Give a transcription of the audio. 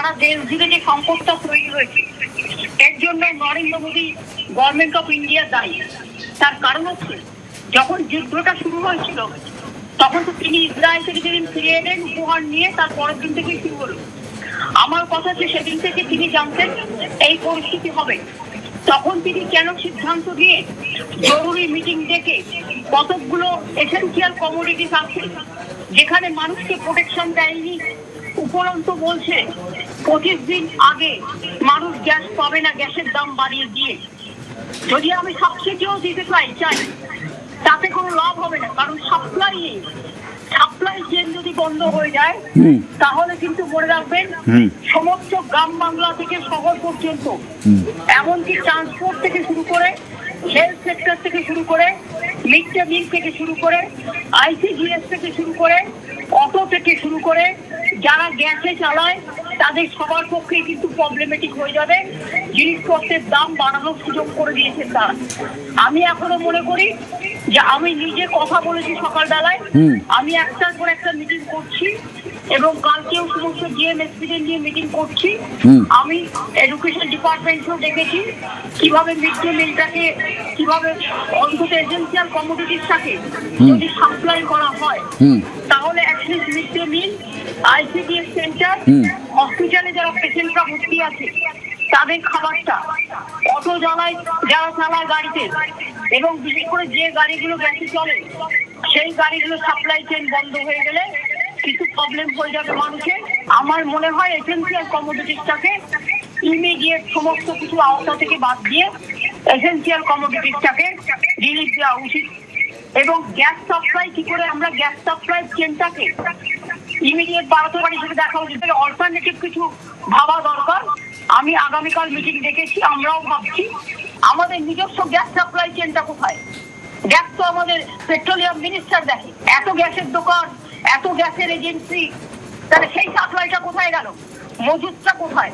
সারা দেশ জুড়ে যে সংকটটা তৈরি হয়েছে, এর জন্য Narendra Modi government of India দায়ী। তার কারণ হচ্ছে, যখন যুদ্ধটা শুরু হয়েছিল তখন তো তিনি ইসরায়েল থেকে যেদিন ফিরে এলেন উপহার নিয়ে, তার পরের দিন থেকেই শুরু হলো। আমার কথা হচ্ছে, সেদিন থেকে তিনি জানতেন এই পরিস্থিতি হবে। তখন তিনি কেন সিদ্ধান্ত নিয়ে জরুরি মিটিং ডেকে কতকগুলো এসেনশিয়াল কমোডিটিস আছে যেখানে মানুষকে প্রোটেকশন দেয়নি, উপরন্ত বলছে 25 দিন আগে মানুষ গ্যাস পাবে না, গ্যাসের দাম বাড়িয়ে দিয়ে। যদি আমি সাবসিডিও দিতে চাই তাতে কোনো লাভ হবে না, কারণ সাপ্লাই চেন যদি বন্ধ হয়ে যায় তাহলে কিন্তু মনে রাখবেন সমস্ত গ্রাম বাংলা থেকে শহর পর্যন্ত, এমনকি ট্রান্সপোর্ট থেকে শুরু করে, হেলথ সেক্টর থেকে শুরু করে, মিড ডে মিল থেকে শুরু করে, ICDS থেকে শুরু করে, অটো থেকে শুরু করে, যারা গ্যাসে চালায় তাদের সবার পক্ষে কিন্তু প্রবলেমেটিক হয়ে যাবে। জিনিসপত্রের দাম বাড়ানোর সুযোগ করে দিয়েছেন তারা। আমি এখনো মনে করি যে আমি নিজে কথা বলেছি সকালবেলায়, আমি একটার পর একটা মিটিং করছি এবং কালকেও সমস্ত GMSPদের নিয়ে মিটিং করছি। আমি এডুকেশন ডিপার্টমেন্টও দেখেছি কিভাবে মিড ডে মিলটাকে, কিভাবে অন্তত এসেনশিয়াল কমোডিটিসটাকে যদি সাপ্লাই করা হয় তাহলে at least mid day meal, ICDS centre, হসপিটালে যারা পেশেন্টরা ভর্তি আছে তাদের খাবারটা, অটো যারা চালায় গাড়িতে, এবং বিশেষ করে যে গাড়িগুলো গ্যাসে চলে সেই গাড়িগুলো সাপ্লাই চেন বন্ধ হয়ে গেলে কিছু প্রবলেম হয়ে যাবে মানুষের। আমার মনে হয় এসেনশিয়াল কমোডিটিসটাকে ইমিডিয়েট সমস্ত কিছু আওতা থেকে বাদ দিয়ে এসেনশিয়াল কমোডিটিসটাকে রিলিফ দেওয়া উচিত। এবং গ্যাস সাপ্লাই কি করে আমরা গ্যাস সাপ্লাই চেনটাকে ইমিডিয়েট বাড়াতে পারি সেটা দেখা উচিত। অল্টারনেটিভ কিছু ভাবা দরকার। আমি আগামীকাল মিটিং ডেকেছি, আমরাও ভাবছি আমাদের নিজস্ব গ্যাস সাপ্লাই চেনটা কোথায়। গ্যাস তো আমাদের পেট্রোলিয়াম মিনিস্টার দেখে, এত গ্যাসের দোকান, এত গ্যাসের এজেন্সি, তাহলে সেই সাপ্লাইটা কোথায় গেল, মজুদটা কোথায়?